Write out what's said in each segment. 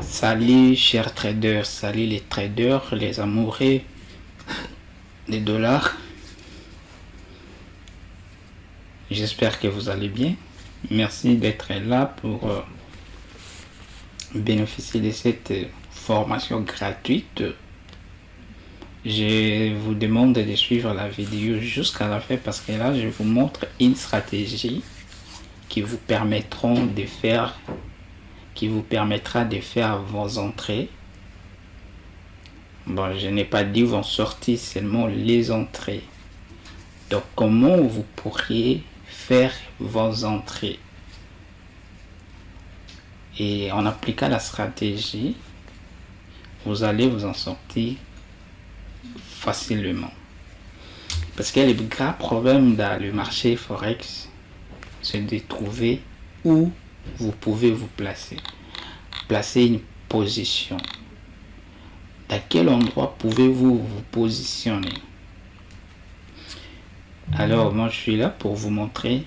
Salut chers traders, salut les traders, les amoureux des dollars. J'espère que vous allez bien. Merci d'être là pour bénéficier de cette formation gratuite. Je vous demande de suivre la vidéo jusqu'à la fin parce que là je vous montre une stratégie qui vous permettra de faire vos entrées. Bon, je n'ai pas dit vos sorties, seulement les entrées. Donc comment vous pourriez faire vos entrées? Et en appliquant la stratégie, vous allez vous en sortir facilement. Parce que le grand problème dans le marché Forex, c'est de trouver où vous pouvez vous placer. Placer une position. Dans quel endroit pouvez-vous vous positionner? Alors, moi, je suis là pour vous montrer.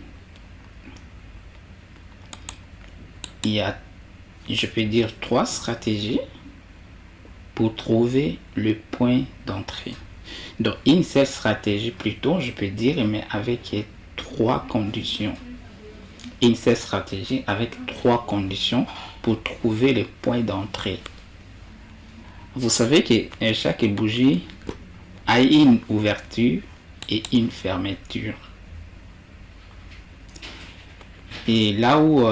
Il y a, je peux dire, 3 stratégies pour trouver le point d'entrée. Donc, une seule stratégie plutôt, je peux dire, mais avec 3 conditions. Une seule stratégie avec 3 conditions pour trouver le point d'entrée. Vous savez que chaque bougie a une ouverture et une fermeture. Et là où,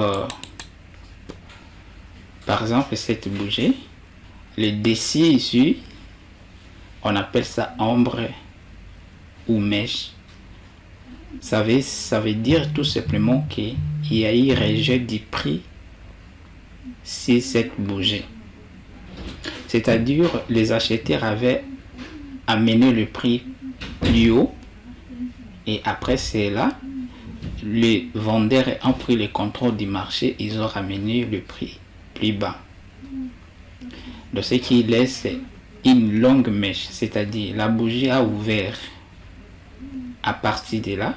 par exemple, cette bougie, le dessus ici, on appelle ça ombre ou mèche. Ça veut dire tout simplement qu'il y a eu rejet du prix sur cette bougie. C'est-à-dire les acheteurs avaient amené le prix plus haut et après cela, les vendeurs ont pris le contrôle du marché, ils ont ramené le prix plus bas. Donc ce qui laisse une longue mèche, c'est-à-dire la bougie a ouvert à partir de là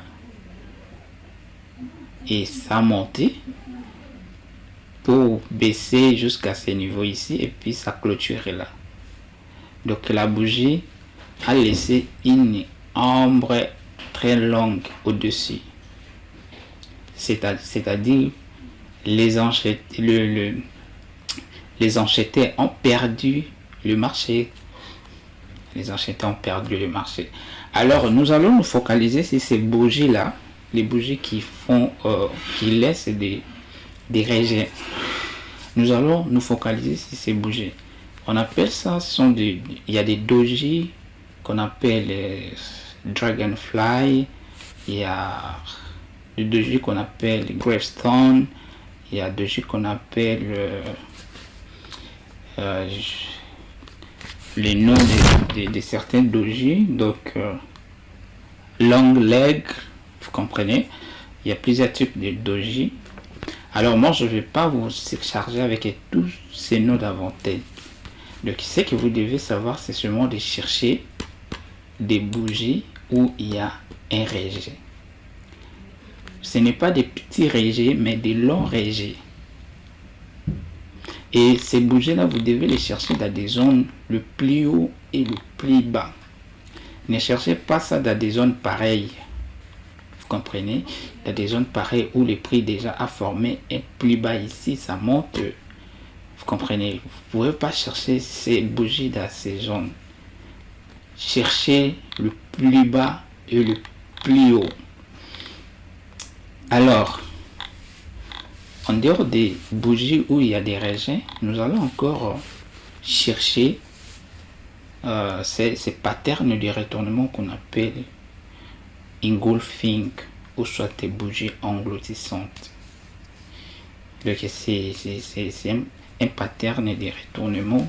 et ça a monté pour baisser jusqu'à ce niveau ici et puis ça clôture là. Donc la bougie a laissé une ombre très longue au-dessus, c'est-à-dire les acheteurs ont perdu le marché. Les acheteurs ont perdu le marché. Alors nous allons nous focaliser sur ces bougies là, les bougies qui laissent des rejets. Nous allons nous focaliser sur ces bougies. On appelle ça, il y a des doji qu'on appelle Dragonfly, il y a des doji qu'on appelle Gravestone, il y a des doji qu'on appelle les noms de certains doji, donc long leg, vous comprenez, il y a plusieurs types de doji. Alors moi je ne vais pas vous surcharger avec tous ces noms d'inventaire. Donc ce que vous devez savoir, c'est seulement de chercher des bougies où il y a un rejet. Ce n'est pas des petits rejets, mais des longs rejets. Et ces bougies là, vous devez les chercher dans des zones le plus haut et le plus bas. Ne cherchez pas ça dans des zones pareilles. Vous comprenez? Dans des zones pareilles où le prix déjà a formé un plus bas ici, ça monte. Vous comprenez? Vous ne pouvez pas chercher ces bougies dans ces zones. Cherchez le plus bas et le plus haut. Alors, en dehors des bougies où il y a des rejets, nous allons encore chercher ces patterns de retournement qu'on appelle engulfing ou soit des bougies engloutissantes. Donc c'est un pattern de retournement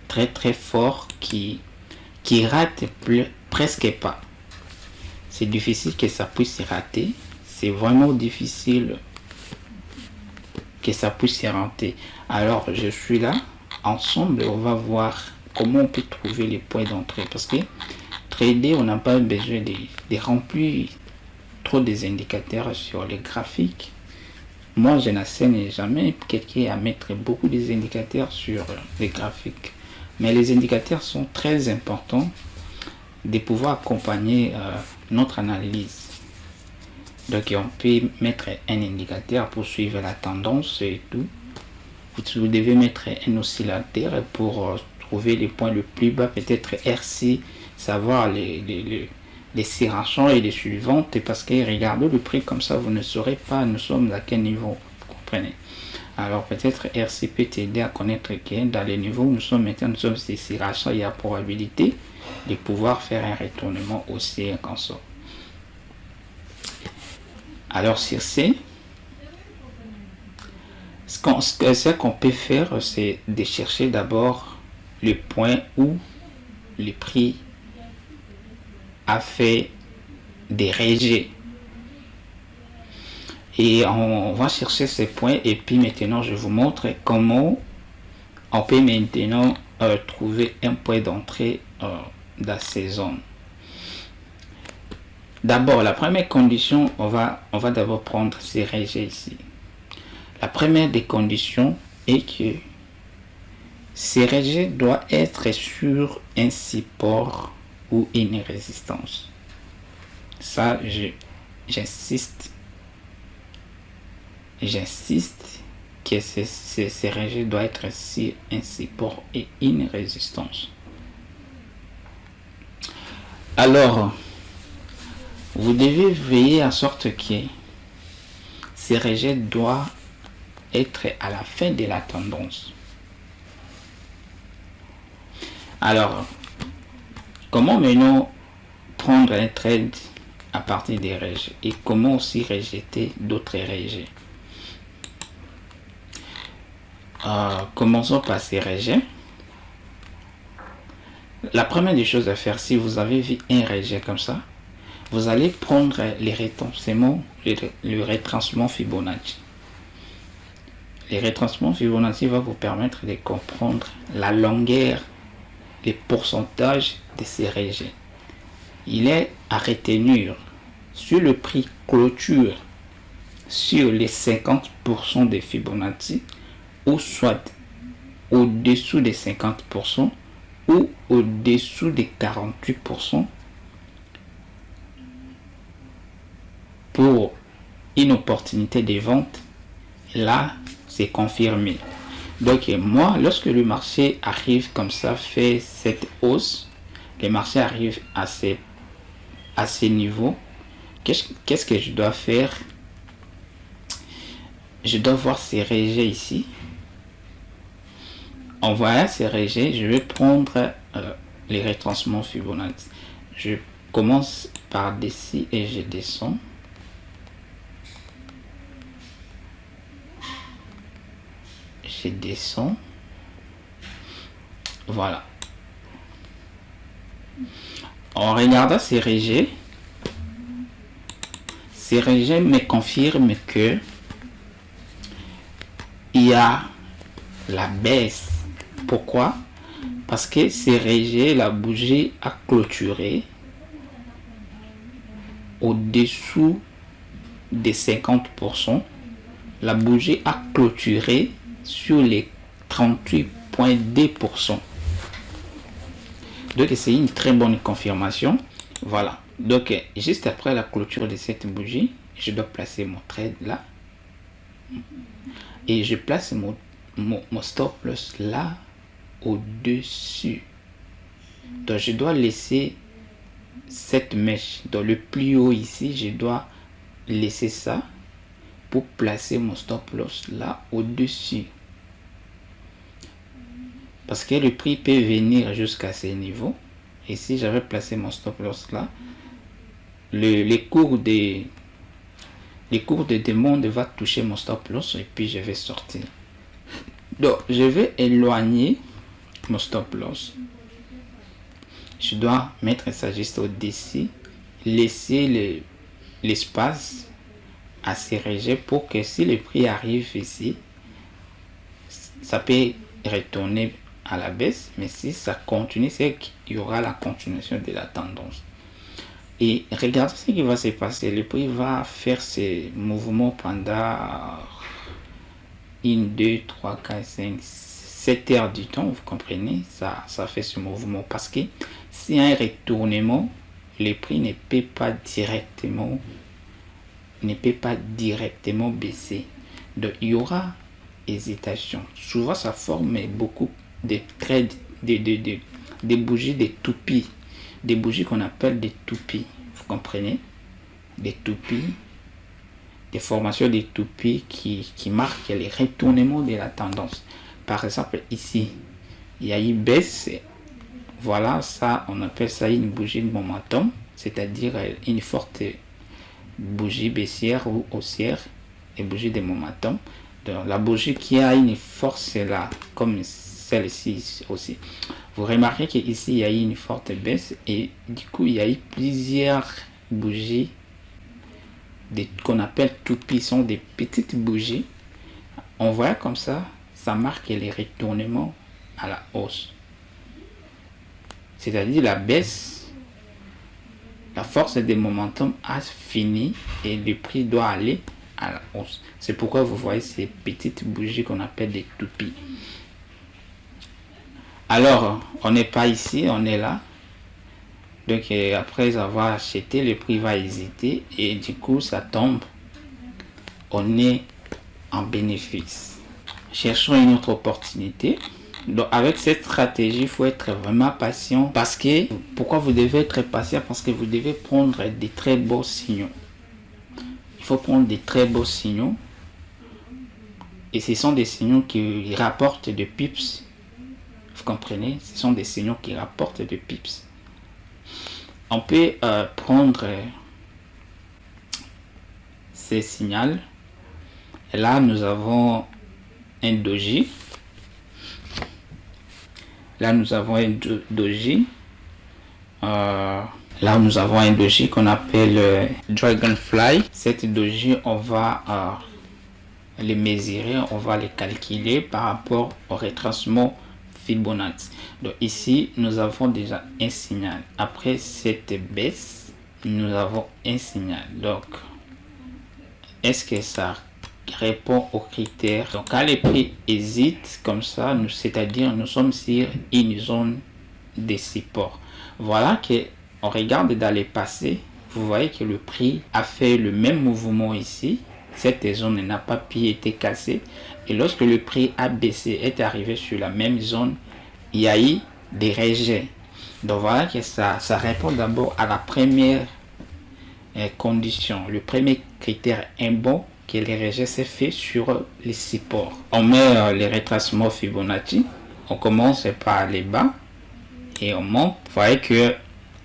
très très fort qui rate presque pas. C'est difficile que ça puisse rater. C'est vraiment difficile que ça puisse rater. Alors je suis là. Ensemble, on va voir comment on peut trouver les points d'entrée. Parce que trader, on n'a pas besoin de remplir trop des indicateurs sur les graphiques. moi je n'enseigne jamais quelqu'un à mettre beaucoup des indicateurs sur les graphiques. Mais les indicateurs sont très importants de pouvoir accompagner notre analyse. Donc on peut mettre un indicateur pour suivre la tendance et tout. Vous devez mettre un oscillateur pour trouver les points le plus bas, peut-être RC, savoir les serrations et les suivantes, parce que regardez le prix comme ça, vous ne saurez pas nous sommes à quel niveau, vous comprenez. Alors peut-être RC peut t'aider à connaître que dans les niveaux où nous sommes maintenant, nous sommes ces serrations, il y a probabilité de pouvoir faire un retournement aussi comme ça. Alors sur ce qu'on peut faire, c'est de chercher d'abord le point où le prix a fait des rejets. Et on va chercher ces points et puis maintenant je vous montre comment on peut maintenant trouver un point d'entrée dans ces zones. D'abord, la première condition, on va d'abord prendre ces rejets ici. La première des conditions est que ces rejets doivent être sur un support ou une résistance. Ça, j'insiste que ces rejets doivent être sur un support et une résistance. Alors, vous devez veiller à sorte que ces rejets doivent être à la fin de la tendance. Alors, comment maintenant prendre un trade à partir des rejets et comment aussi rejeter d'autres rejets? Commençons par ces rejets. La première des choses à faire, si vous avez vu un rejet comme ça, vous allez prendre les retranchements, le retranchement Fibonacci. Les retranchements Fibonacci va vous permettre de comprendre la longueur, les pourcentages de ces rejets. Il est à retenir sur le prix clôture sur les 50% de Fibonacci, ou soit au-dessous des 50% ou au-dessous des 48% pour une opportunité de vente. Là, c'est confirmé. Donc moi, lorsque le marché arrive comme ça, fait cette hausse, le marché arrive à ces niveaux, qu'est-ce que je dois faire? Je dois voir ces rejets ici. En voyant ces rejets, je vais prendre les retranchements Fibonacci. Je commence par ici et je descends. Je descends. Voilà. En regardant ces rejets me confirment que il y a la baisse. Pourquoi? Parce que ces rejets, la bougie a clôturé au-dessous des 50%. La bougie a clôturé sur les 38,2%. Donc c'est une très bonne confirmation. Voilà. Donc juste après la clôture de cette bougie, je dois placer mon trade là. Et je place mon stop loss là au-dessus. Donc je dois laisser cette mèche dans le plus haut ici. Je dois laisser ça pour placer mon stop loss là au-dessus. Parce que le prix peut venir jusqu'à ces niveaux. Et si j'avais placé mon stop loss là, les cours de demande va toucher mon stop loss et puis je vais sortir. Donc je vais éloigner mon stop loss. Je dois mettre ça juste au-dessus, laisser l'espace à ces rejets pour que si le prix arrive ici, ça peut retourner à la baisse, mais si ça continue, c'est qu'il y aura la continuation de la tendance. Et regardez ce qui va se passer. Le prix va faire ces mouvements pendant 1, 2, 3, 4, 5, 7 heures du temps, vous comprenez, ça fait ce mouvement parce que s'il y a un retournement, le prix ne peut pas directement baisser. Donc il y aura hésitation. Souvent ça forme beaucoup de trades, des bougies, des toupies, des bougies qu'on appelle des toupies, vous comprenez, des toupies, des formations des toupies qui marquent les retournements de la tendance. Par exemple ici il y a une baisse, voilà, ça on appelle ça une bougie de momentum, c'est-à-dire une forte bougie baissière ou haussière et bougie de momentum. Donc la bougie qui a une force là, comme celle-ci aussi, vous remarquez qu'ici il y a eu une forte baisse et du coup il y a eu plusieurs bougies qu'on appelle toupies, sont des petites bougies. On voit comme ça marque les retournements à la hausse, c'est-à-dire la baisse, la force des momentum a fini et le prix doit aller à la hausse. C'est pourquoi vous voyez ces petites bougies qu'on appelle des toupies. Alors on n'est pas ici, on est là. Donc après avoir acheté, le prix va hésiter et du coup ça tombe, on est en bénéfice. Cherchons une autre opportunité. Donc avec cette stratégie, il faut être vraiment patient. Parce que, pourquoi vous devez être patient? Parce que vous devez prendre des très beaux signaux. Il faut prendre des très beaux signaux. Et ce sont des signaux qui rapportent de pips. Vous comprenez? Ce sont des signaux qui rapportent de pips. On peut prendre ces signaux. Et là, nous avons un doji. Là, nous avons un doji. Là, nous avons un doji qu'on appelle Dragonfly. Cette doji, on va les mesurer, on va les calculer par rapport au retracement Fibonacci. Donc ici, nous avons déjà un signal. Après cette baisse, nous avons un signal. Donc, est-ce que ça répond aux critères? Donc quand les prix hésitent comme ça, c'est-à-dire nous sommes sur une zone de support. Voilà que on regarde dans les passés, vous voyez que le prix a fait le même mouvement ici. Cette zone n'a pas pu être cassée et lorsque le prix a baissé, est arrivé sur la même zone, il y a eu des rejets. Donc voilà que ça répond d'abord à la première condition, le premier critère est bon, que les rejets s'est fait sur les supports. On met les retracements Fibonacci, on commence par les bas et on monte. Vous voyez que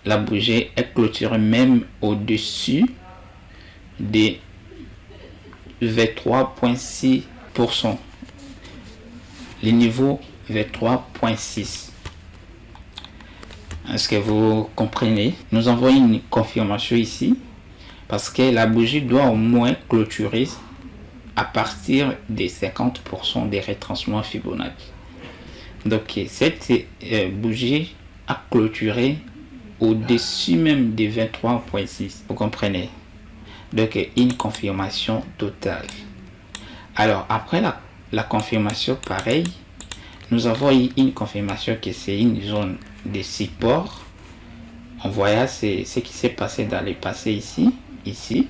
la bougie est clôturée même au-dessus des 23,6%. Les niveaux 23,6. Est-ce que vous comprenez? Nous avons une confirmation ici. Parce que la bougie doit au moins clôturer à partir des 50% des retracements Fibonacci. Donc cette bougie a clôturé au-dessus même des 23,6. Vous comprenez? Donc une confirmation totale. Alors après la confirmation pareil, nous avons eu une confirmation que c'est une zone de support. On voit ce qui s'est passé dans le passé ici. Ici,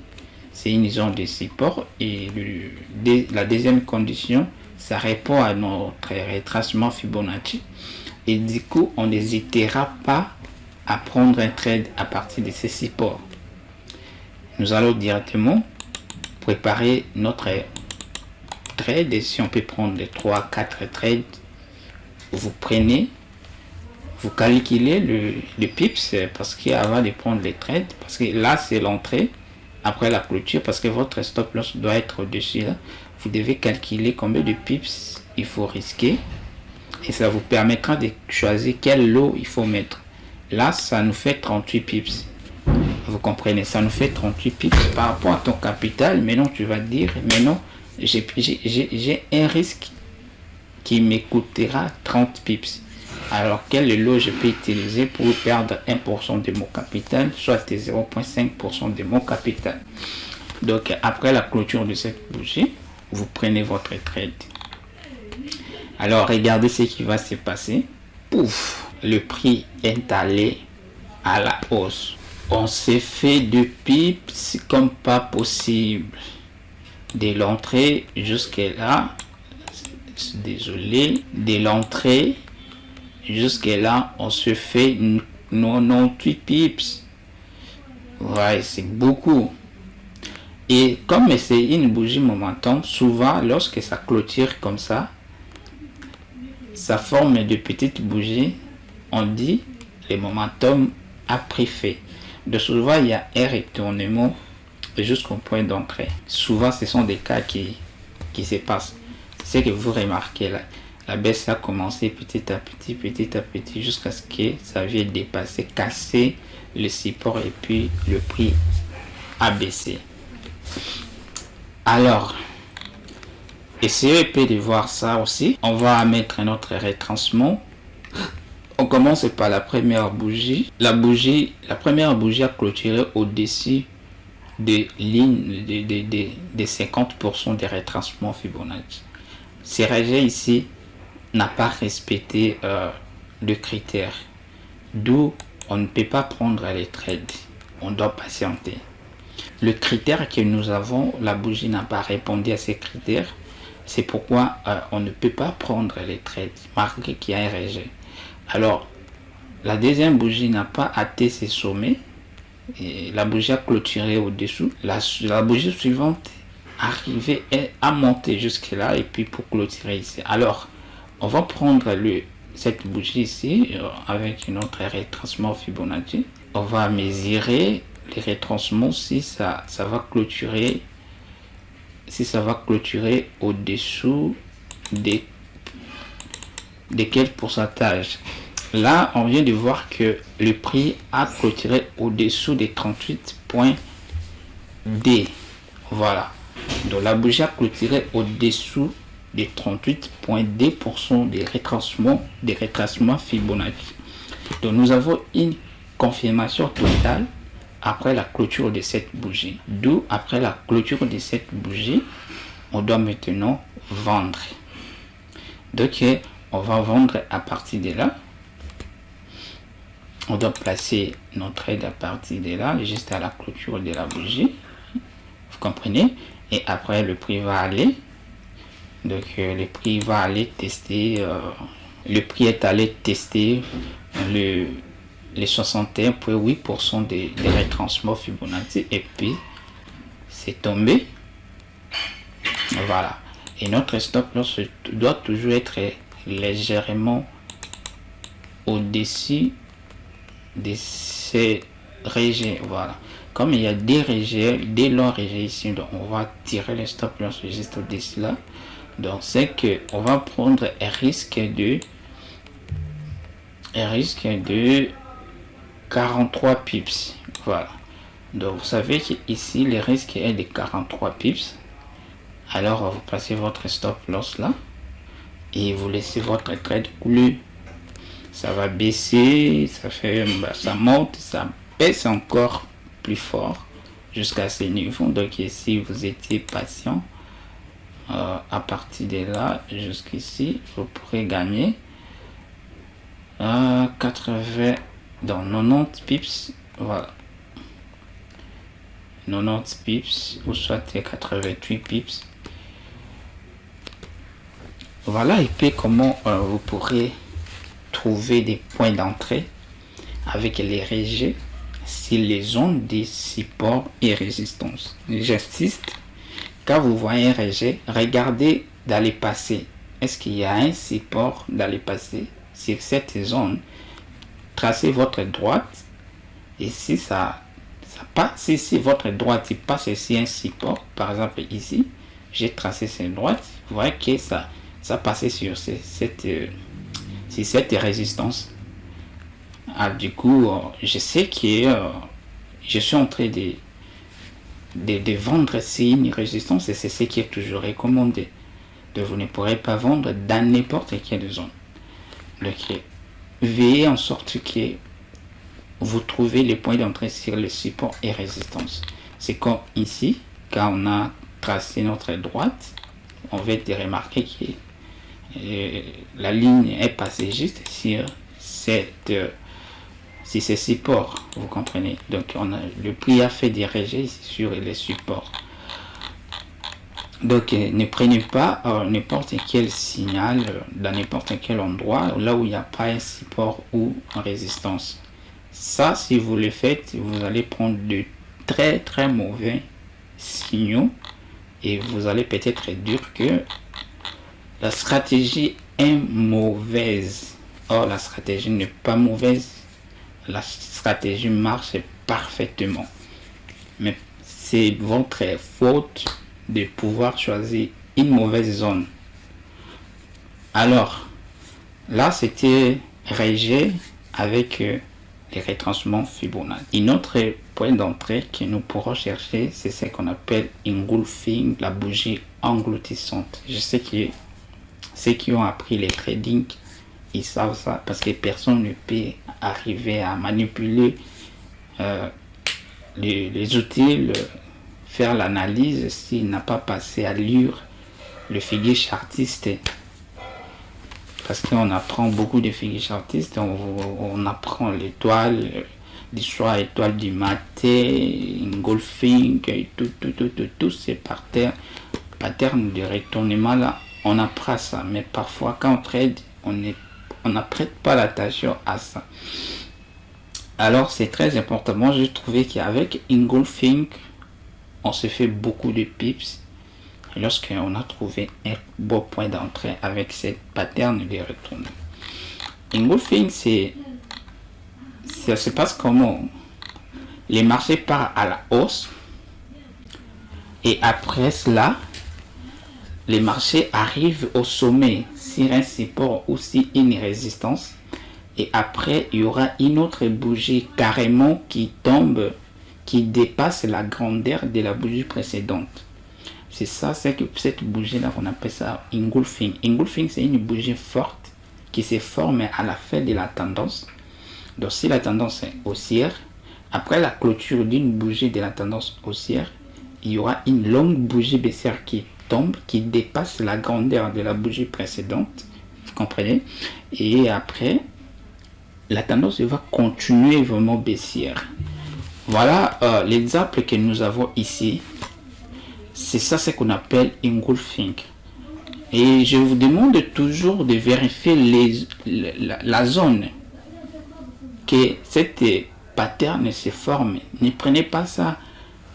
c'est une zone de support et la deuxième condition, ça répond à notre retracement Fibonacci et du coup, on n'hésitera pas à prendre un trade à partir de ces supports. Nous allons directement préparer notre trade et si on peut prendre les 3-4 trades, vous prenez, vous calculez le pips parce qu'avant de prendre les trades, parce que là c'est l'entrée après la clôture, parce que votre stop loss doit être au-dessus là, vous devez calculer combien de pips il faut risquer et ça vous permettra de choisir quel lot il faut mettre. Là ça nous fait 38 pips, vous comprenez, ça nous fait 38 pips par rapport à ton capital. Maintenant tu vas dire mais non, j'ai un risque qui m'écoutera 30 pips. Alors quel lot je peux utiliser pour perdre 1% de mon capital, soit 0,5% de mon capital. Donc après la clôture de cette bougie, vous prenez votre trade. Alors regardez ce qui va se passer. Pouf, le prix est allé à la hausse. On s'est fait de pips comme pas possible. De l'entrée jusqu'à là, désolé, de l'entrée jusqu'à là, on se fait 98 pips. Ouais, c'est beaucoup. Et comme c'est une bougie momentum, souvent lorsque ça clôture comme ça forme de petites bougies. On dit le momentum a pris fait. De souvent il y a un retournement jusqu'au point d'entrée. Souvent ce sont des cas qui se passent. C'est que vous remarquez là, la baisse a commencé petit à petit jusqu'à ce que ça vienne dépasser, casser le support et puis le prix a baissé. Alors, essayez de voir ça aussi. On va mettre notre retranchement. On commence par la première bougie. La première bougie a clôturé au-dessus des lignes de 50% des retranchements Fibonacci. Ce rejet ici n'a pas respecté le critère. D'où on ne peut pas prendre les trades. On doit patienter. Le critère que nous avons, la bougie n'a pas répondu à ces critères. C'est pourquoi on ne peut pas prendre les trades, marqué qu'il y a un rejet. Alors, la deuxième bougie n'a pas atteint ses sommets. Et la bougie a clôturé au-dessous. La bougie suivante arrivée à monter jusque là et puis pour clôturer ici. Alors, on va prendre cette bougie ici avec notre retracement Fibonacci. On va mesurer les retranchements si ça va clôturer, au-dessous de quel pourcentage. Là on vient de voir que le prix a clôturé au-dessous des 38 points D. Voilà, donc la bougie a clôturé au-dessous des 38,2% des retracements Fibonacci. Donc nous avons une confirmation totale après la clôture de cette bougie. D'où après la clôture de cette bougie, on doit maintenant vendre. Donc on va vendre à partir de là. On doit placer notre trade à partir de là, juste à la clôture de la bougie. Vous comprenez? Et après le prix va aller. Donc le prix va aller tester. Le prix est allé tester les 61,8% des retranchements Fibonacci et puis c'est tombé. Voilà. Et notre stop loss doit toujours être légèrement au-dessus de ces rejets. Voilà. Comme il y a des longs rejets ici, donc on va tirer le stop loss juste au-dessus là. Donc c'est que on va prendre un risque de 43 pips. Voilà. Donc vous savez qu'ici le risque est de 43 pips. Alors vous placez votre stop loss là et vous laissez votre trade couler. Ça va baisser, ça monte, ça baisse encore plus fort jusqu'à ce niveau. Donc ici vous étiez patient, à partir de là jusqu'ici vous pourrez gagner 80 dans 90 pips. Voilà, 90 pips ou soit 88 pips. Voilà et puis comment vous pourrez trouver des points d'entrée avec les rejets sur les zones de support et résistance. J'insiste, quand vous voyez un rejet, regardez dans les passés. Est-ce qu'il y a un support dans les passés sur cette zone? Tracez votre droite et si si votre droite passe ici un support, par exemple ici, j'ai tracé cette droite, vous voyez que ça passait sur cette résistance. Du coup, je sais que je suis en train de vendre si une résistance et c'est ce qui est toujours recommandé. Donc vous ne pourrez pas vendre dans n'importe quelle zone. Veillez en sorte que vous trouvez les points d'entrée sur le support et résistance. C'est comme ici, quand on a tracé notre droite, on va remarquer que la ligne est passée juste sur ces supports, vous comprenez. Donc le prix a fait des rejets sur les supports. Donc ne prenez pas n'importe quel signal dans n'importe quel endroit là où il n'y a pas un support ou une résistance. Ça, si vous le faites, vous allez prendre de très très mauvais signaux et vous allez peut-être dire que la stratégie est mauvaise. Or, la stratégie n'est pas mauvaise. La stratégie marche parfaitement. Mais c'est votre faute de pouvoir choisir une mauvaise zone. Alors, là, c'était rejet avec les retranchements Fibonacci. Un autre point d'entrée que nous pourrons chercher, c'est ce qu'on appelle engulfing, la bougie engloutissante. Je sais que ceux qui ont appris les trading, ils savent ça parce que personne ne peut arriver à manipuler les outils, faire l'analyse s'il n'a pas passé à lire le figuier chartiste. Parce qu'on apprend beaucoup de figuier chartiste, on apprend l'étoile, l'histoire étoile du matin, engulfing, tout ces patterns de retournement là, on apprend ça. Mais parfois quand on trade, on n'apprête pas l'attention à ça. Alors c'est très important. Moi j'ai trouvé qu'avec engulfing, on se fait beaucoup de pips lorsqu'on a trouvé un beau point d'entrée avec cette pattern de retournement. Engulfing, ça se passe comment? Les marchés partent à la hausse et après cela, les marchés arrivent au sommet sur un support ou sur une résistance et après il y aura une autre bougie carrément qui tombe, qui dépasse la grandeur de la bougie précédente. C'est ça, c'est que cette bougie là on appelle ça engulfing. Engulfing, c'est une bougie forte qui se forme à la fin de la tendance. Donc si la tendance est haussière, après la clôture d'une bougie de la tendance haussière, il y aura une longue bougie baissière qui tombe, qui dépasse la grandeur de la bougie précédente, vous comprenez. Et après la tendance va continuer vraiment baissière. Voilà l'exemple que nous avons ici. C'est ça ce qu'on appelle engulfing. Et je vous demande toujours de vérifier la zone que cette pattern se forme. Ne prenez pas ça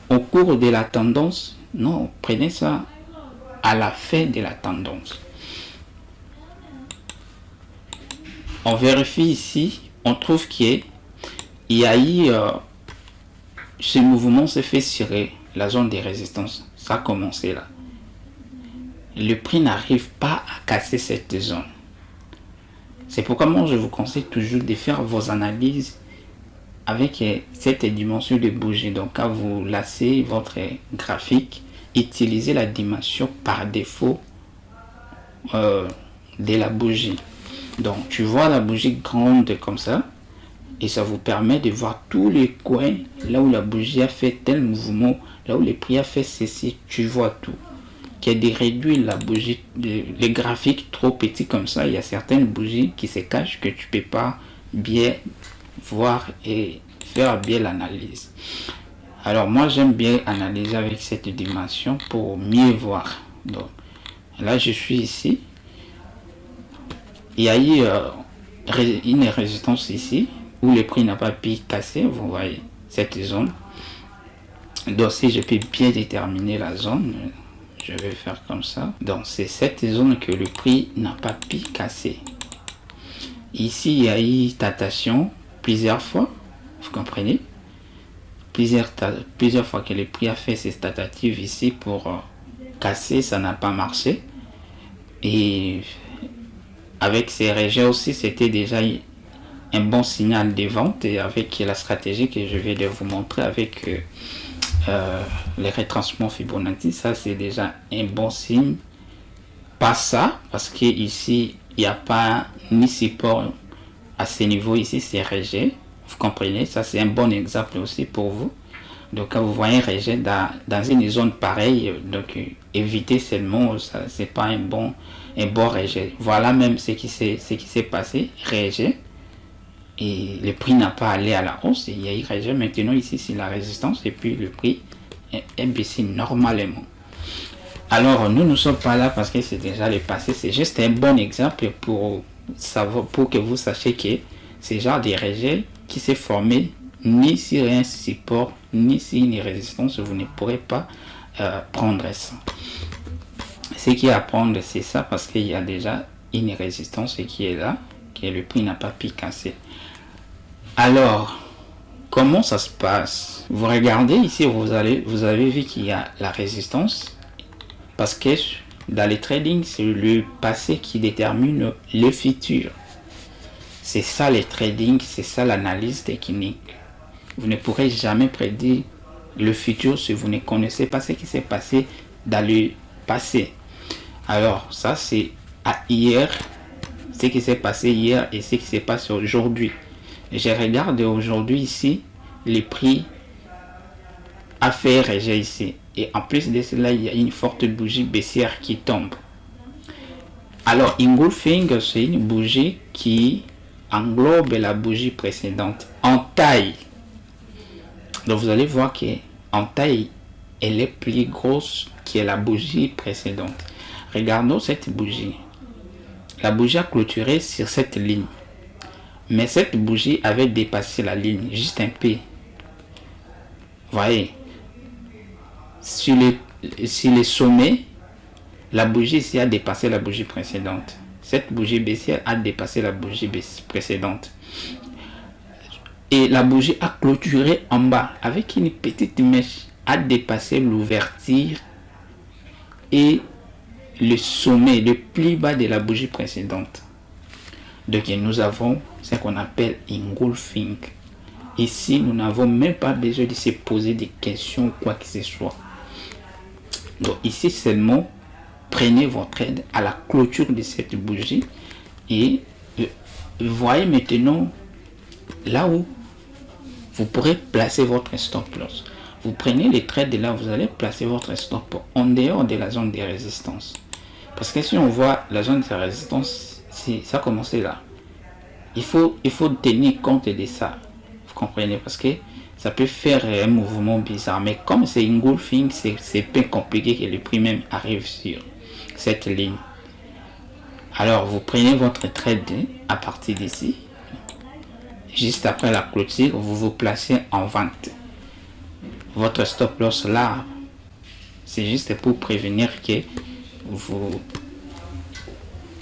au cours de la tendance. Non, prenez ça à la fin de la tendance. On vérifie ici. On trouve qu'il y a eu ce mouvement se fait sur la zone de résistance. Ça a commencé là. Le prix n'arrive pas à casser cette zone. C'est pourquoi moi je vous conseille toujours de faire vos analyses avec cette dimension de bougie. Donc quand vous lancez votre graphique, utilisez la dimension par défaut de la bougie. Donc tu vois la bougie grande comme ça et ça vous permet de voir tous les coins là où la bougie a fait tel mouvement, là où le prix a fait ceci, tu vois tout. Qui est de réduire la bougie, les graphiques trop petits comme ça, il y a certaines bougies qui se cachent que tu peux pas bien voir et faire bien l'analyse. Alors moi j'aime bien analyser avec cette dimension pour mieux voir. Donc là je suis ici, il y a eu une résistance ici où le prix n'a pas pu casser, vous voyez cette zone. Donc si je peux bien déterminer la zone, je vais faire comme ça. Donc c'est cette zone que le prix n'a pas pu casser. Ici il y a eu tentation plusieurs fois, vous comprenez, plusieurs fois que le prix a fait ses tentatives ici pour casser, ça n'a pas marché. Et avec ces rejets aussi, c'était déjà un bon signal de vente. Et avec la stratégie que je vais de vous montrer avec les retranchements Fibonacci, ça c'est déjà un bon signe. Pas ça, parce que ici il n'y a pas ni support à ce niveau, ici c'est rejet, vous comprenez, ça c'est un bon exemple aussi pour vous. Donc quand vous voyez un rejet dans une zone pareille, donc évitez seulement, ça c'est pas un bon un bon rejet. Voilà même ce qui s'est passé, rejet. Et le prix n'a pas allé à la hausse, il y a eu rejet. Maintenant ici c'est la résistance et puis le prix est baissé normalement. Alors nous ne sommes pas là parce que c'est déjà le passé, c'est juste un bon exemple pour savoir, pour que vous sachiez que ce genre de rejet qui s'est formé ni sur un support ni sur une résistance, vous ne pourrez pas prendre ça. Ce qui est à prendre, c'est ça, parce qu'il y a déjà une résistance qui est là, que le prix n'a pas pu casser. Alors, comment ça se passe? Vous regardez ici, vous avez vu qu'il y a la résistance, parce que dans le trading, c'est le passé qui détermine le futur. C'est ça le trading, c'est ça l'analyse technique. Vous ne pourrez jamais prédire le futur si vous ne connaissez pas ce qui s'est passé dans le passé. Alors, ça c'est à hier, ce qui s'est passé hier et ce qui s'est passé aujourd'hui. Je regarde aujourd'hui ici, les prix a fait rejet ici. Et en plus de cela, il y a une forte bougie baissière qui tombe. Alors, engulfing, c'est une bougie qui englobe la bougie précédente en taille. Donc, vous allez voir qu'en taille, elle est plus grosse que la bougie précédente. Regardons cette bougie. La bougie a clôturé sur cette ligne. Mais cette bougie avait dépassé la ligne, juste un peu. Voyez. Sur les sommets, la bougie ici a dépassé la bougie précédente. Cette bougie baissière a dépassé la bougie précédente. Et la bougie a clôturé en bas avec une petite mèche, a dépassé l'ouverture et le sommet, le plus bas de la bougie précédente. Donc nous avons ce qu'on appelle engulfing. Ici, nous n'avons même pas besoin de se poser des questions ou quoi que ce soit. Donc ici seulement, prenez votre aide à la clôture de cette bougie et voyez maintenant là où vous pourrez placer votre stop loss. Vous prenez les trades de là, vous allez placer votre stop en dehors de la zone de résistance. Parce que si on voit la zone de résistance, si ça commence là, il faut tenir compte de ça. Vous comprenez? Parce que ça peut faire un mouvement bizarre. Mais comme c'est engulfing, c'est peu compliqué que le prix même arrive sur cette ligne. Alors vous prenez votre trade à partir d'ici. Juste après la clôture, vous vous placez en vente. Votre stop loss là, c'est juste pour prévenir que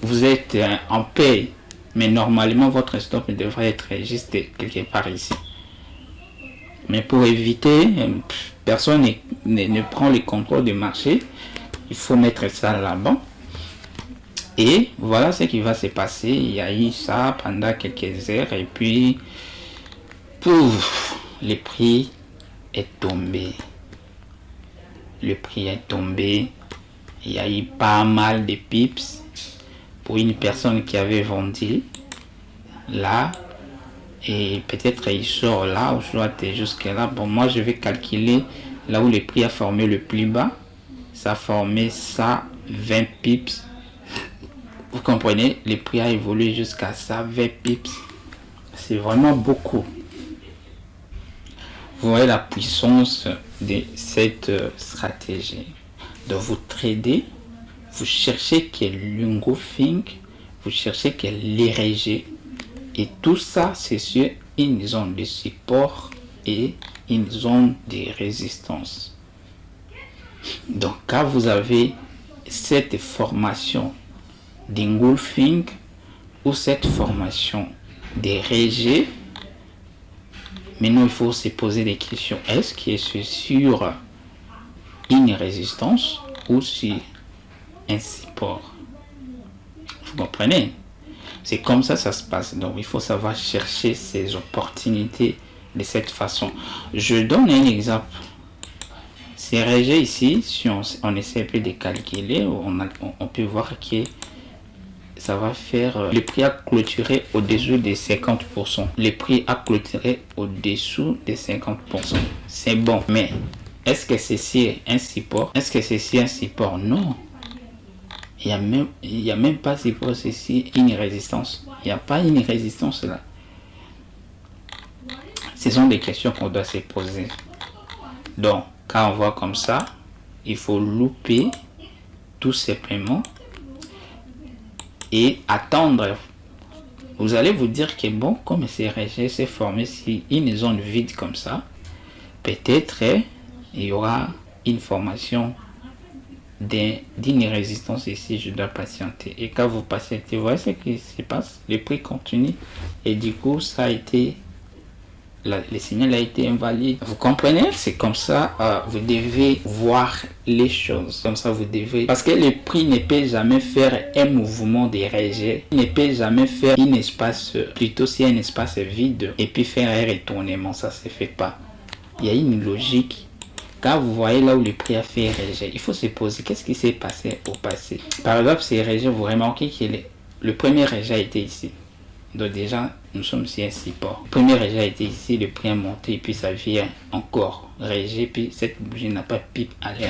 vous êtes en paix. Mais normalement, votre stop devrait être juste quelque part ici. Mais pour éviter, personne ne prend le contrôle du marché. Il faut mettre ça là-bas. Et voilà ce qui va se passer. Il y a eu ça pendant quelques heures. Et puis, pouf, le prix est tombé. Le prix est tombé. Il y a eu pas mal de pips pour une personne qui avait vendu là. Et peut-être il sort là ou soit jusque là. Bon, moi je vais calculer là où le prix a formé le plus bas. Ça a formé ça 20 pips. Vous comprenez, le prix a évolué jusqu'à ça 20 pips. C'est vraiment beaucoup. Vous voyez la puissance de cette stratégie. Donc vous tradez, vous cherchez quel engulfing, vous cherchez quel rejet. Et tout ça, c'est sur une zone de support et une zone de résistance. Donc, quand vous avez cette formation d'engulfing ou cette formation de rejet, maintenant, il faut se poser des questions. Est-ce que c'est sur une résistance ou sur un support? Vous comprenez? C'est comme ça ça se passe. Donc, il faut savoir chercher ces opportunités de cette façon. Je donne un exemple. Ces rejets ici, si on essaie un peu de calculer, on peut voir que ça va faire... le prix a clôturé au-dessous des 50%. Le prix a clôturé au-dessous des 50%. C'est bon. Mais est-ce que c'est un support? Est-ce que c'est un support? Non. il y a même pas si processus une résistance. Il n'y a pas une résistance là. Ce sont des questions qu'on doit se poser. Donc, quand on voit comme ça, il faut louper tout simplement et attendre. Vous allez vous dire que bon, comme ces rejets s'est formé sur une zone vide comme ça, peut-être il y aura une formation d'une résistance ici, je dois patienter. Et quand vous patientez, vous voyez ce qui se passe, le prix continue et du coup ça a été, le signal a été invalide. Vous comprenez? C'est comme ça, vous devez voir les choses. Comme ça, vous devez... Parce que le prix ne peut jamais faire un mouvement de rejet. Il ne peut jamais faire un espace, plutôt si un espace vide, et puis faire un retournement. Ça ne se fait pas. Il y a une logique. Quand vous voyez là où le prix a fait rejet, il faut se poser qu'est-ce qui s'est passé au passé. Par exemple, ces rejets, vous remarquez que le premier rejet a été ici. Donc déjà, nous sommes sur un support. Le premier rejet a été ici, le prix a monté, et puis ça vient encore rejet, puis cette bougie n'a pas pu aller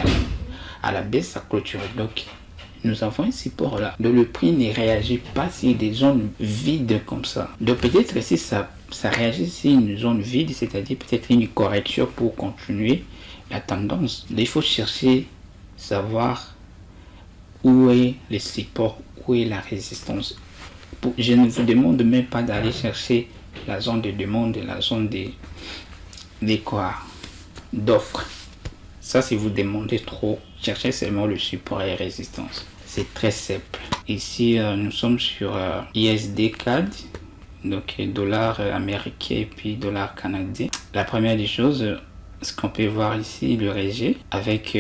à la baisse, ça clôture. Donc, nous avons un support là. Donc le prix ne réagit pas sur des zones vides comme ça. Donc peut-être si ça réagit sur une zone vide, c'est-à-dire peut-être une correction pour continuer la tendance. Donc, il faut chercher, savoir où est le support, où est la résistance. Je ne vous demande même pas d'aller chercher la zone de demande, la zone des quoi, d'offres. Ça, si vous demandez trop, cherchez seulement le support et résistance. C'est très simple. Ici, nous sommes sur ISD CAD, donc dollar américain et puis dollar canadien. La première des choses, ce qu'on peut voir ici, le rejet avec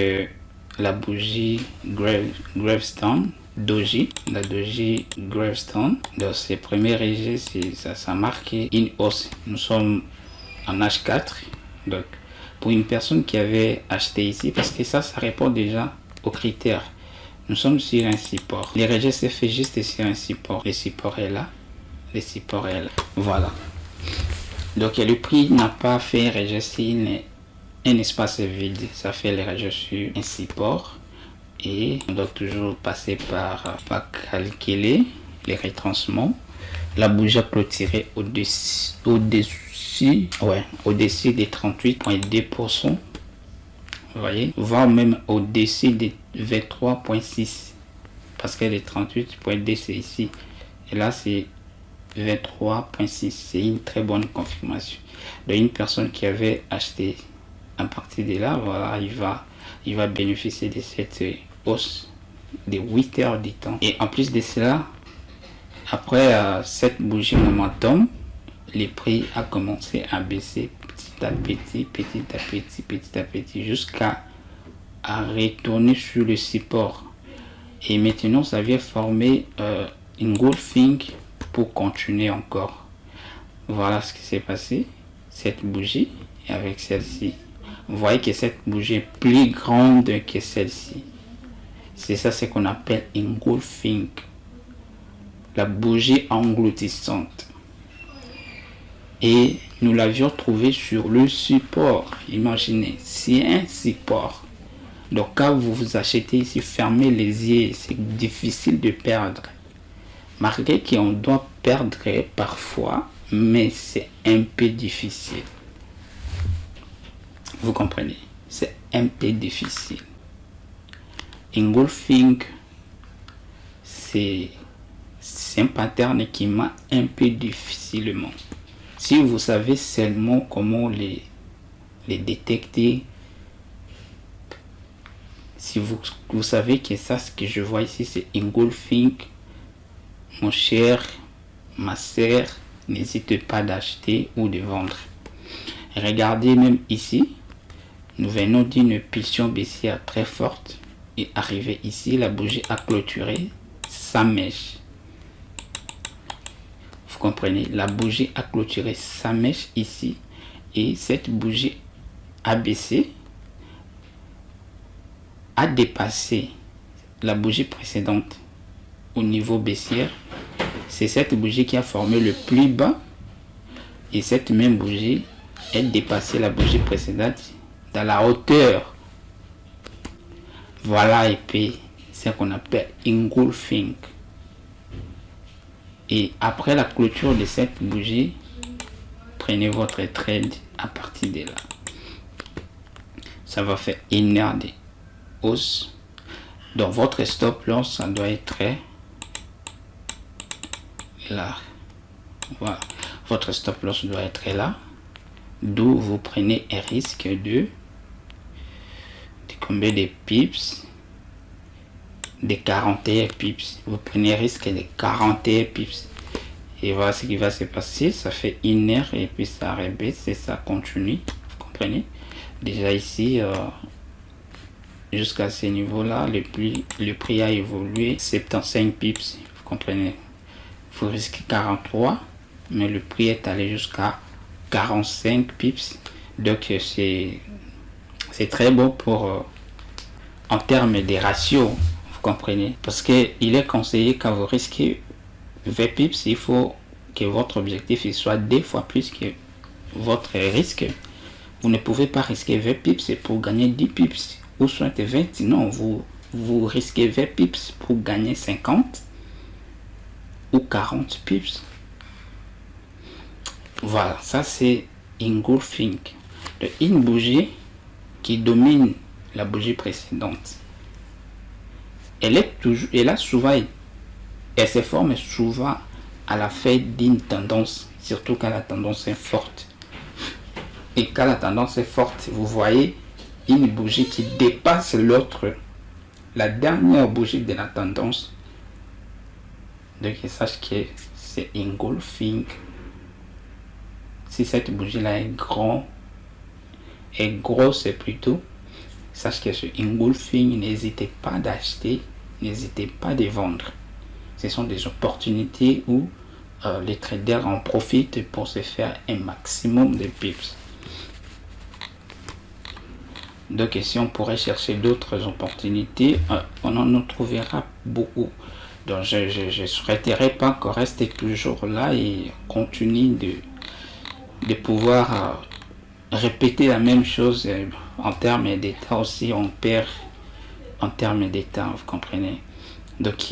la bougie Gravestone. Doji, la Doji Gravestone. Dans ces premiers rejets, ça marque une hausse. Nous sommes en H4. Donc, pour une personne qui avait acheté ici, parce que ça répond déjà aux critères. Nous sommes sur un support. Les rejets se fait juste sur un support. Le support est là. Le support est là. Voilà. Donc, le prix n'a pas fait un rejet sur un espace vide. Ça fait le rejet sur un support. Et on doit toujours passer par calculer les retranchements. La bougie a clôturé au-dessus des 38,2%. Vous voyez, voire même au-dessus des 23,6. Parce que les 38,2 c'est ici. Et là c'est 23,6. C'est une très bonne confirmation. Donc une personne qui avait acheté à partir de là, voilà, il va bénéficier de cette hausse de 8 heures du temps. Et en plus de cela, après cette bougie momentum, le prix a commencé à baisser petit à petit, jusqu'à retourner sur le support. Et maintenant, ça vient former une engulfing pour continuer encore. Voilà ce qui s'est passé. Cette bougie et avec celle-ci. Vous voyez que cette bougie est plus grande que celle-ci. C'est ça ce qu'on appelle engulfing. La bougie engloutissante. Et nous l'avions trouvé sur le support. Imaginez, c'est un support. Donc quand vous vous achetez ici, fermez les yeux, c'est difficile de perdre. Marquez qu'on doit perdre parfois, mais c'est un peu difficile. Vous comprenez? C'est un peu difficile. Engulfing, c'est un pattern qui m'a un peu difficilement. Si vous savez seulement comment les détecter, si vous savez que ça, ce que je vois ici, c'est engulfing, mon cher, ma sœur, n'hésitez pas d'acheter ou de vendre. Regardez même ici, nous venons d'une pulsion baissière très forte et arrivé ici, la bougie a clôturé sa mèche. Vous comprenez, la bougie a clôturé sa mèche ici et cette bougie a baissé, a dépassé la bougie précédente au niveau baissière. C'est cette bougie qui a formé le plus bas et cette même bougie a dépassé la bougie précédente dans la hauteur. Voilà, et puis ce qu'on appelle engulfing. Et après la clôture de cette bougie, prenez votre trade à partir de là. Ça va faire une heure de hausse. Donc votre stop loss, ça doit être là. Voilà. Votre stop loss doit être là. D'où vous prenez un risque de combien de pips? De 41 pips. Vous prenez un risque de 41 pips. Et voilà ce qui va se passer. Ça fait une heure et puis ça rebaisse et ça continue. Vous comprenez? Déjà ici, jusqu'à ce niveau-là, le prix a évolué 75 pips. Vous comprenez? Vous risquez 43, mais le prix est allé jusqu'à 45 pips. Donc c'est très bon pour en termes de ratio. Vous comprenez? Parce que il est conseillé quand vous risquez 20 pips, il faut que votre objectif il soit 2 fois plus que votre risque. Vous ne pouvez pas risquer 20 pips pour gagner 10 pips ou soit 20. Non, vous risquez 20 pips pour gagner 50 ou 40 pips. Voilà, ça c'est engulfing. Une bougie qui domine la bougie précédente. Elle se forme souvent à la fin d'une tendance, surtout quand la tendance est forte. Et quand la tendance est forte, vous voyez une bougie qui dépasse l'autre, la dernière bougie de la tendance. Donc, sache que c'est engulfing. Si cette bougie-là est grosse plutôt, sache que ce engulfing, n'hésitez pas d'acheter, n'hésitez pas de vendre. Ce sont des opportunités où les traders en profitent pour se faire un maximum de pips. Donc si on pourrait chercher d'autres opportunités, on en trouvera beaucoup. Donc je ne souhaiterais pas qu'on reste toujours là et continue de pouvoir répéter la même chose en termes d'état aussi. On perd en termes d'état, vous comprenez. Donc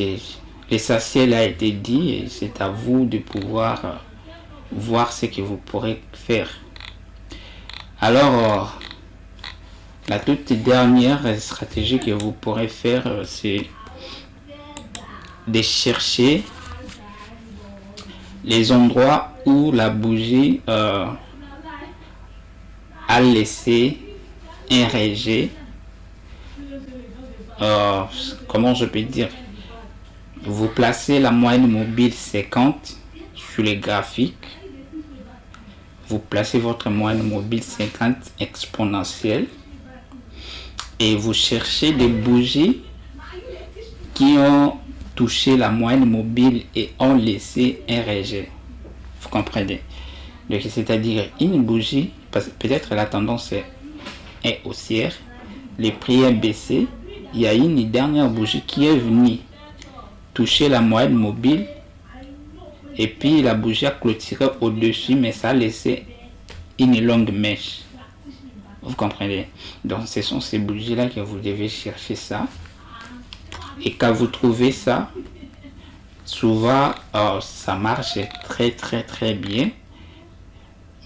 l'essentiel a été dit et c'est à vous de pouvoir voir ce que vous pourrez faire. Alors la toute dernière stratégie que vous pourrez faire, c'est de chercher les endroits où la bougie a laissé un rejet. Comment je peux dire? Vous placez la moyenne mobile 50 sur les graphiques. Vous placez votre moyenne mobile 50 exponentielle. Et vous cherchez des bougies qui ont touché la moyenne mobile et ont laissé un rejet. Vous comprenez? Donc c'est-à-dire une bougie, peut-être la tendance est haussière, le prix est baissé, il y a une dernière bougie qui est venue toucher la moyenne mobile et puis la bougie a clôturé au-dessus, mais ça a laissé une longue mèche. Vous comprenez? Donc ce sont ces bougies là que vous devez chercher ça. Et quand vous trouvez ça, souvent ça marche très bien.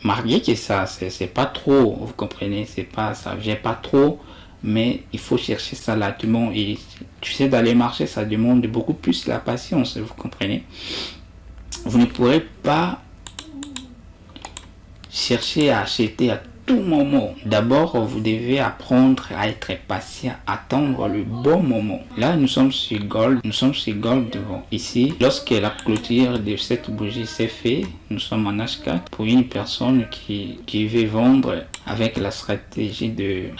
Malgré que ça c'est pas trop, vous comprenez, ça vient pas trop, mais il faut chercher ça là. Et tu sais, dans les marchés ça demande beaucoup plus la patience, vous comprenez. Vous ne pourrez pas chercher à acheter à tout moment. D'abord, vous devez apprendre à être patient, attendre le bon moment. Là, nous sommes sur Gold. Bon, ici, lorsque la clôture de cette bougie s'est faite, nous sommes en H4 pour une personne qui veut vendre avec la stratégie de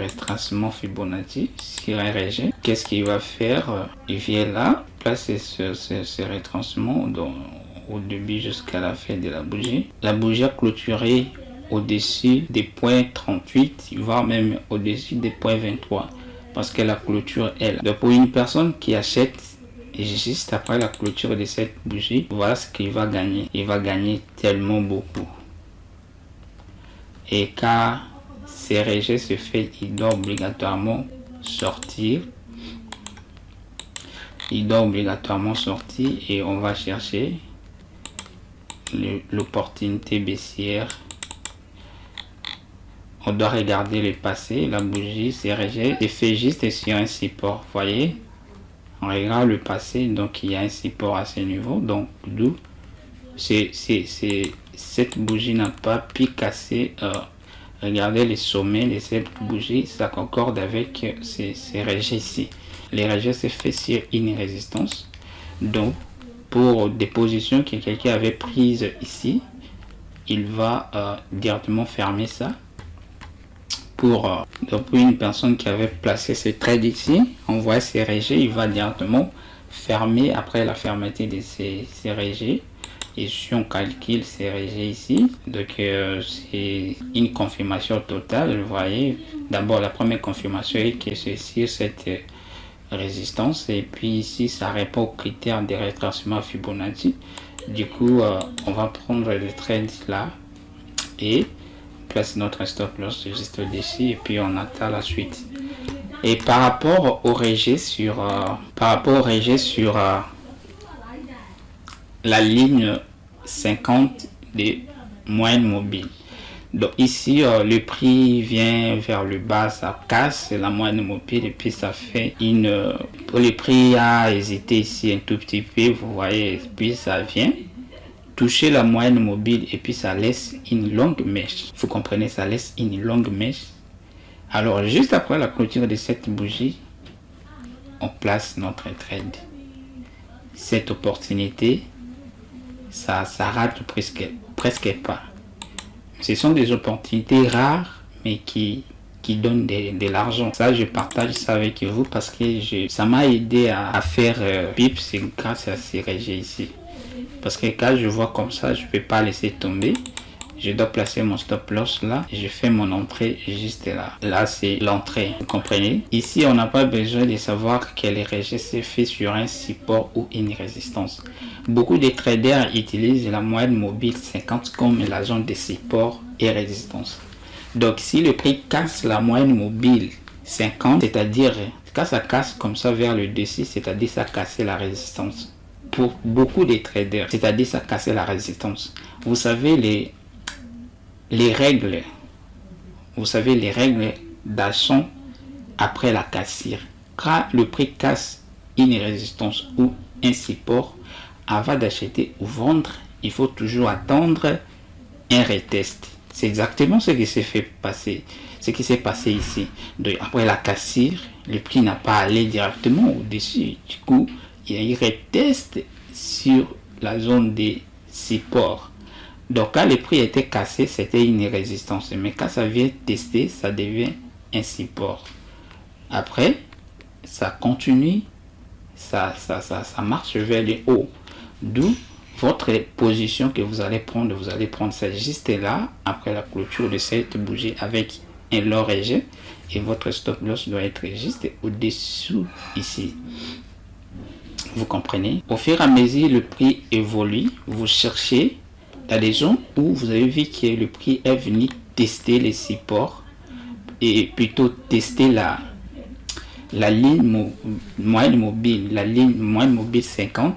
retracement Fibonacci sur un rejet. Qu'est-ce qu'il va faire? Il vient là, placer ce retracement au début jusqu'à la fin de la bougie. La bougie a clôturé au-dessus des points 38, voire même au-dessus des points 23, parce que la clôture est là. Donc pour une personne qui achète juste après la clôture de cette bougie, voilà ce qu'il va gagner. Il va gagner tellement beaucoup. Et quand ces rejets se fait, il doit obligatoirement sortir il doit obligatoirement sortir et on va chercher l'opportunité baissière. On doit regarder le passé, la bougie s'est fait juste sur un support, voyez, on regarde le passé, donc il y a un support à ce niveau, donc d'où cette bougie n'a pas pu casser. Regardez les sommets de cette bougie, ça concorde avec ces rejets ici. Les rejets c'est fait sur une résistance, donc pour des positions que quelqu'un avait prises ici, il va directement fermer ça. Pour une personne qui avait placé ses trades ici, on voit ces rejets, il va directement fermer après la fermeté de ces rejets. Et si on calcule ces rejets ici, donc c'est une confirmation totale. Vous voyez, d'abord la première confirmation est que c'est sur cette résistance, et puis ici ça répond aux critères de rétracement Fibonacci. Du coup, on va prendre le trade là et place notre stop loss juste au-dessus, et puis on attend la suite. Et par rapport au rejet sur la ligne 50 des moyennes mobiles, donc ici le prix vient vers le bas, ça casse la moyenne mobile, et puis ça fait le prix a hésité ici un tout petit peu, vous voyez, puis ça vient toucher la moyenne mobile, et puis ça laisse une longue mèche. Vous comprenez, ça laisse une longue mèche. Alors juste après la clôture de cette bougie, on place notre trade. Cette opportunité, ça rate presque pas. Ce sont des opportunités rares, mais qui donnent de l'argent. Ça, je partage ça avec vous parce que ça m'a aidé à faire pips grâce à ces rejets ici. Parce que quand je vois comme ça, je ne peux pas laisser tomber. Je dois placer mon stop loss là. Je fais mon entrée juste là. Là, c'est l'entrée. Vous comprenez? Ici, on n'a pas besoin de savoir quel rejet s'est fait sur un support ou une résistance. Beaucoup de traders utilisent la moyenne mobile 50 comme la zone de support et résistance. Donc, si le prix casse la moyenne mobile 50, c'est-à-dire quand ça casse comme ça vers le dessus, c'est-à-dire ça casse la résistance. Pour beaucoup de traders, c'est-à-dire ça casser la résistance. Vous savez les règles, d'achat après la cassure. Quand le prix casse une résistance ou un support, avant d'acheter ou vendre, il faut toujours attendre un retest. C'est exactement ce qui s'est passé ici. Donc, après la cassure, le prix n'a pas allé directement au-dessus. Du coup, il y a un retest sur la zone des supports. Donc quand le prix était cassé, c'était une résistance, mais quand ça vient tester, ça devient un support. Après, ça continue, ça marche vers le haut. D'où votre position que vous allez prendre ça juste là, après la clôture de cette bougie avec un long rejet, et votre stop loss doit être juste au-dessous ici. Vous comprenez? Au fur et à mesure le prix évolue, vous cherchez dans des zones où vous avez vu que le prix est venu tester les supports et plutôt tester la ligne moyenne mobile 50,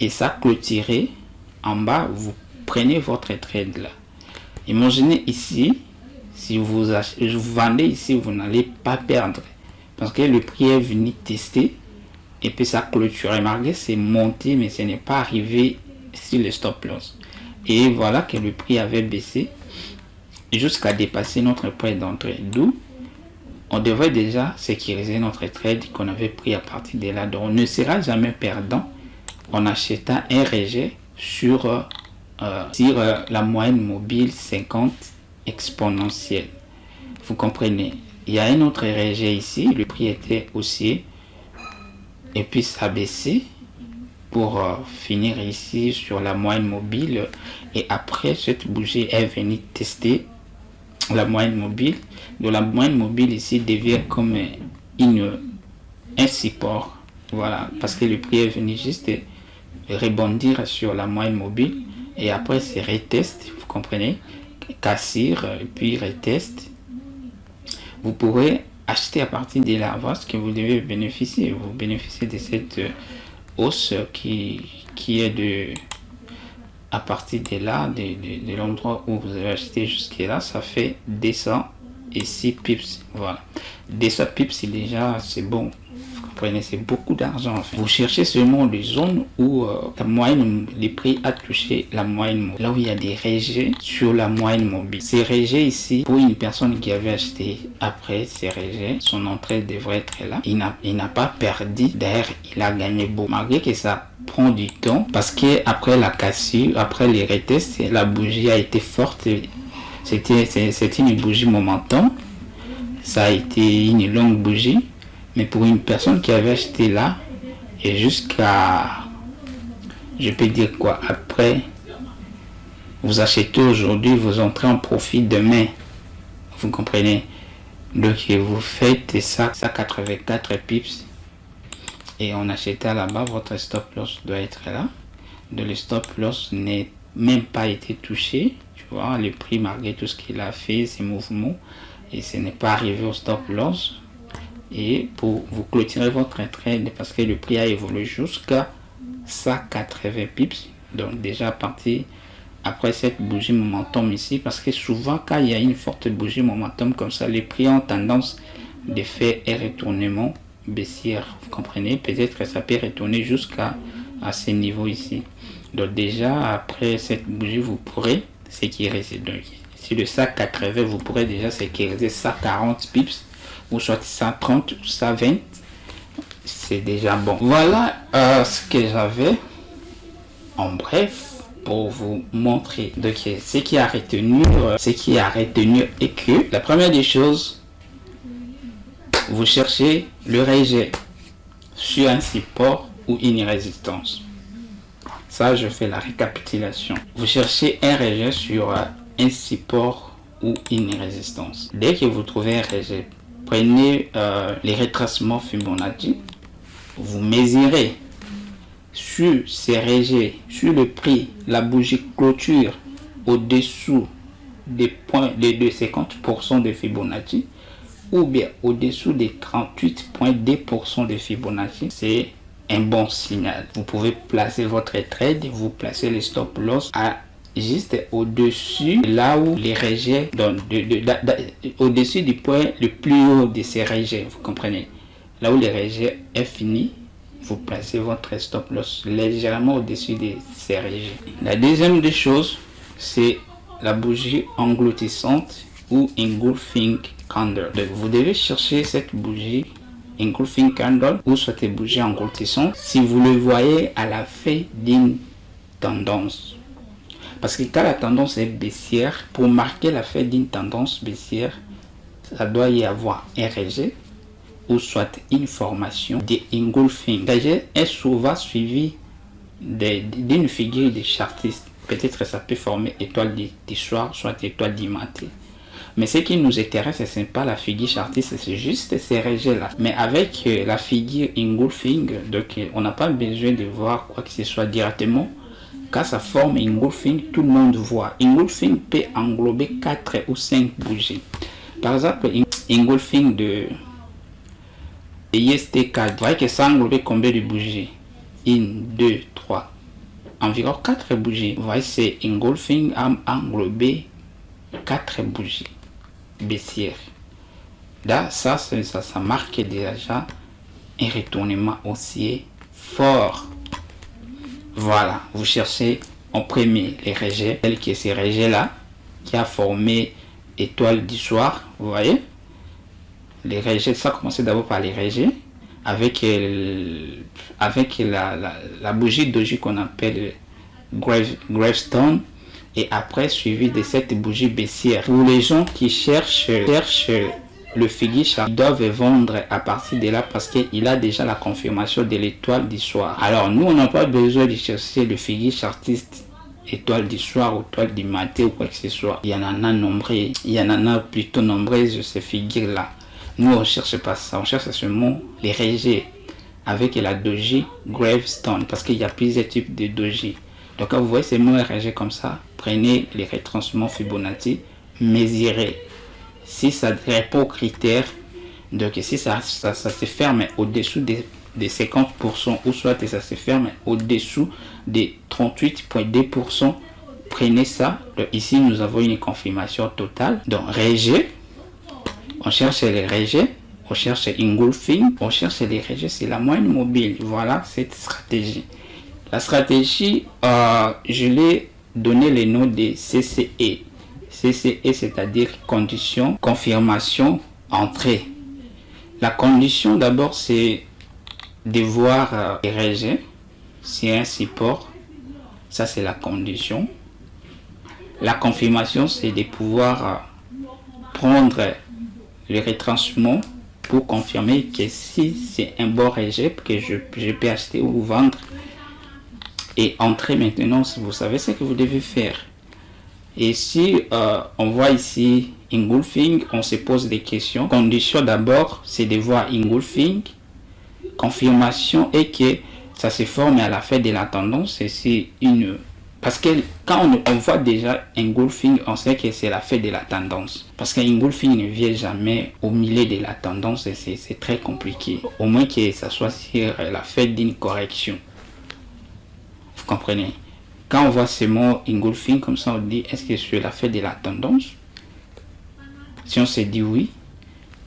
et ça clôturé en bas. Vous prenez votre trade là. Imaginez ici, si vous vendez ici, vous n'allez pas perdre parce que le prix est venu tester. Et puis ça clôture. Remarquez, c'est monté, mais ce n'est pas arrivé sur le stop loss. Et voilà que le prix avait baissé jusqu'à dépasser notre point d'entrée. D'où on devrait déjà sécuriser notre trade qu'on avait pris à partir de là. Donc on ne sera jamais perdant en achetant un rejet sur la moyenne mobile 50 exponentielle. Vous comprenez? Il y a un autre rejet ici. Le prix était haussier. Et puis ça a baissé pour finir ici sur la moyenne mobile, et après cette bougie est venue tester la moyenne mobile. Donc la moyenne mobile ici devient comme un support, voilà, parce que le prix est venu juste rebondir sur la moyenne mobile, et après c'est retest, vous comprenez, cassure et puis retest. Vous pourrez acheter à partir de là. Voilà ce que vous devez bénéficier. Vous bénéficiez de cette hausse qui est à partir de là, de l'endroit où vous avez acheté jusqu'à là, ça fait 206 pips. Voilà. 200 pips, c'est déjà, c'est bon. Vous comprenez, c'est beaucoup d'argent. En fait. Vous cherchez seulement des zones où la moyenne, les prix a touché la moyenne mobile. Là où il y a des rejets sur la moyenne mobile. Ces rejets ici, pour une personne qui avait acheté après ces rejets, son entrée devrait être là. Il n'a pas perdu. D'ailleurs, il a gagné beaucoup. Malgré que ça prend du temps, parce que après la cassure, après les retests, la bougie a été forte. C'était une bougie momentum. Ça a été une longue bougie. Mais pour une personne qui avait acheté là, et jusqu'à, je peux dire quoi, après, vous achetez aujourd'hui, vous entrez en profit demain. Vous comprenez? Donc vous faites ça 84 pips. Et on achète là-bas, votre stop loss doit être là. Donc le stop loss n'est même pas été touché. Tu vois, le prix malgré tout ce qu'il a fait, ses mouvements. Et ce n'est pas arrivé au stop loss. Et pour vous clôturer votre trade, parce que le prix a évolué jusqu'à 180 pips. Donc déjà à partir, après cette bougie momentum ici, parce que souvent quand il y a une forte bougie momentum comme ça, les prix ont tendance de faire un retournement baissière, vous comprenez, peut-être que ça peut retourner jusqu'à ce niveau ici. Donc déjà après cette bougie, vous pourrez sécuriser. Donc si le 180, vous pourrez déjà sécuriser 140 pips ou soit 130 ou 120, c'est déjà bon. Voilà ce que j'avais en bref pour vous montrer. Donc ce qui a retenu est que la première des choses, vous cherchez le rejet sur un support ou une résistance. Ça, je fais la récapitulation. Vous cherchez un rejet sur un support ou une résistance. Dès que vous trouvez un rejet, prenez les retracements Fibonacci. Vous mesurez sur ces rejets, sur le prix, la bougie clôture au-dessous des points de 50% de Fibonacci, ou bien au-dessous des 38,2% de Fibonacci, c'est un bon signal. Vous pouvez placer votre trade, vous placez les stop loss à juste au-dessus, là où les rejets, au-dessus du point le plus haut de ces rejets, vous comprenez, là où les rejets est fini, vous placez votre stop loss légèrement au-dessus de ces rejets. La deuxième des choses, c'est la bougie engloutissante ou engulfing candle. Donc vous devez chercher cette bougie engulfing candle ou soit une bougie engloutissante si vous le voyez à la fin d'une tendance. Parce que quand la tendance est baissière, pour marquer la fin d'une tendance baissière, ça doit y avoir un rejet ou soit une formation de engulfing. Le rejet est souvent suivi d'une figure de chartiste. Peut-être que ça peut former étoile du soir, soit étoile du matin. Mais ce qui nous intéresse, ce n'est pas la figure chartiste, c'est juste ces rejets-là. Mais avec la figure engulfing, donc on n'a pas besoin de voir quoi que ce soit directement. Quand ça forme engulfing, tout le monde voit. Engulfing peut englober 4 ou 5 bougies. Par exemple, engulfing de IST4, vous voyez que ça englobe combien de bougies? 1, 2, 3, environ 4 bougies. Vous voyez, c'est engulfing a englobé 4 bougies baissières. Là, ça marque déjà un retournement haussier fort. Voilà, vous cherchez en premier les rejets, tel que ces rejets-là, qui a formé étoile du soir, vous voyez. Les rejets, ça commence d'abord par les rejets, avec la bougie doji qu'on appelle gravestone, et après suivi de cette bougie baissière. Pour les gens qui cherchent le figure chartiste, ils doivent vendre à partir de là parce qu'il a déjà la confirmation de l'étoile du soir. Alors nous, on n'a pas besoin de chercher le figure chartiste étoile du soir ou étoile du matin ou quoi que ce soit. Il y en a nombreux, il y en a plutôt nombreuses ces figures là. Nous on cherche pas ça, on cherche seulement les rejets avec la doji gravestone parce qu'il y a plusieurs types de doji. Donc quand vous voyez ces mots rejets comme ça, prenez les retrancements Fibonacci, mesurez. Si ça répond aux critères, Donc si ça se ferme au-dessous des 50% ou soit ça se ferme au-dessous des 38,2%, prenez ça. Donc ici nous avons une confirmation totale. Donc rejet, on cherche les rejets, on cherche engulfing, on cherche les rejets, c'est la moyenne mobile. Voilà cette stratégie. La stratégie, je l'ai donné le nom de CCE. CCE, c'est-à-dire condition, confirmation, entrée. La condition d'abord, c'est de voir les rejets. C'est un support. Ça, c'est la condition. La confirmation, c'est de pouvoir prendre le retranchement pour confirmer que si c'est un bon rejet, que je peux acheter ou vendre. Et entrer maintenant, vous savez ce que vous devez faire. Et si on voit ici engulfing, on se pose des questions. Condition d'abord, c'est de voir engulfing. Confirmation est que ça se forme à la fin de la tendance. C'est une... Parce que quand on voit déjà engulfing, on sait que c'est la fin de la tendance. Parce que engulfing ne vient jamais au milieu de la tendance et c'est très compliqué. Au moins que ça soit sur la fin d'une correction. Vous comprenez? Quand on voit ce mot engulfing comme ça, on dit est-ce que c'est la fin de la tendance? Si on se dit oui,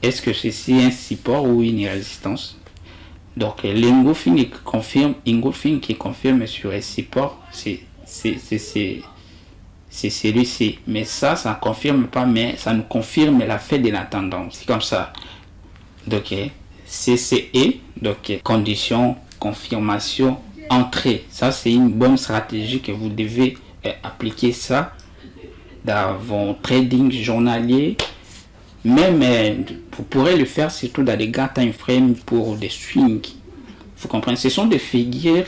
est-ce que ceci est un support ou une résistance? Donc l'engulfing qui confirme sur un support, c'est celui-ci. Mais ça ne confirme pas, mais ça nous confirme la fin de la tendance. C'est comme ça. Donc CCE, donc condition, confirmation, entrée. Ça, c'est une bonne stratégie que vous devez appliquer ça dans vos trading journaliers. Même vous pourrez le faire surtout dans des grands time frames pour des swings. Vous comprenez? Ce sont des figures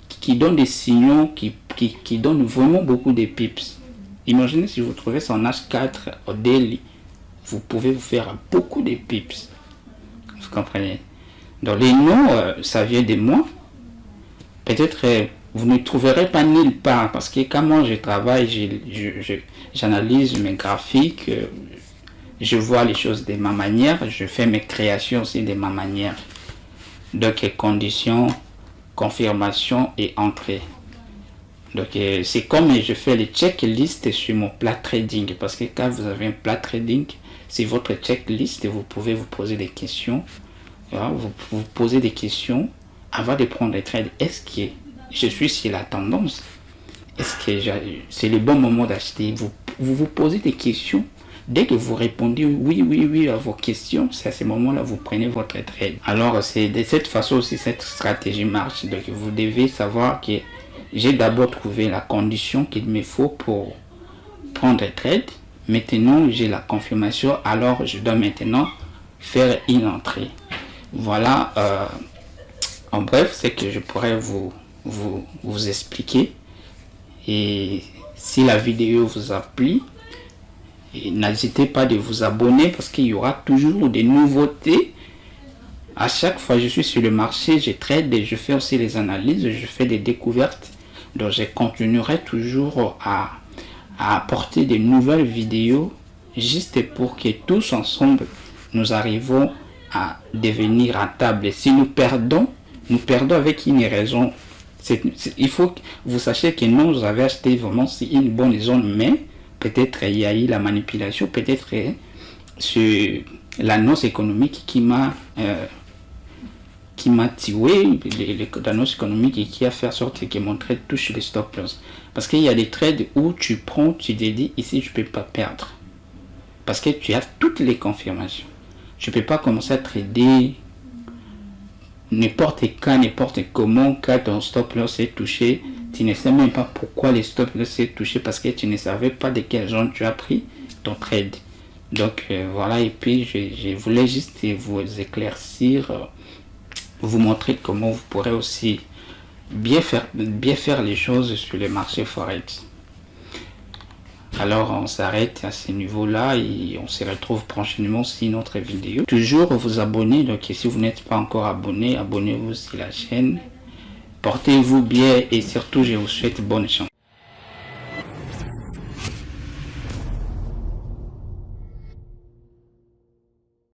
qui donnent des signaux qui donnent vraiment beaucoup de pips. Imaginez si vous trouvez son H4 au daily, vous pouvez vous faire beaucoup de pips. Vous comprenez? Donc les noms, ça vient de moi. Peut-être vous ne trouverez pas nulle part parce que quand moi je travaille, j'analyse mes graphiques, je vois les choses de ma manière, je fais mes créations aussi de ma manière. Donc conditions, confirmation et entrée. Donc c'est comme je fais les checklists sur mon plat trading parce que quand vous avez un plat trading, c'est votre checklist et vous pouvez vous poser des questions. Voilà, vous posez des questions avant de prendre les trades. Est-ce que je suis sur la tendance? Est-ce que c'est le bon moment d'acheter? Vous posez des questions. Dès que vous répondez oui à vos questions, c'est à ce moment-là vous prenez votre trade. Alors c'est de cette façon aussi cette stratégie marche. Donc vous devez savoir que j'ai d'abord trouvé la condition qu'il me faut pour prendre un trade. Maintenant j'ai la confirmation, alors je dois maintenant faire une entrée. Voilà en bref c'est que je pourrais vous expliquer. Et si la vidéo vous a plu, n'hésitez pas de vous abonner parce qu'il y aura toujours des nouveautés. À chaque fois je suis sur le marché, je trade et je fais aussi les analyses, je fais des découvertes. Donc je continuerai toujours à apporter de nouvelles vidéos juste pour que tous ensemble nous arrivons à devenir rentables. Et si nous perdons avec une raison. Il faut que vous sachiez que non, vous avez acheté vraiment une bonne zone, mais peut-être il y a eu la manipulation, peut-être sur l'annonce économique qui m'a tué, l'annonce économique et qui a fait en sorte que mon trade touche les stop loss. Parce qu'il y a des trades où tu prends, tu te dis ici je peux pas perdre. Parce que tu as toutes les confirmations. Tu peux pas commencer à trader n'importe quand, n'importe comment, quand ton stop loss est touché, tu ne sais même pas pourquoi les stop loss est touché parce que tu ne savais pas de quelle zone tu as pris ton trade. Donc voilà, et puis je voulais juste vous éclaircir, vous montrer comment vous pourrez aussi bien faire les choses sur les marchés forex. Alors on s'arrête à ce niveau là et on se retrouve prochainement sur une autre vidéo. Toujours vous abonner, donc si vous n'êtes pas encore abonné, abonnez-vous sur la chaîne. Portez-vous bien et surtout je vous souhaite bonne chance.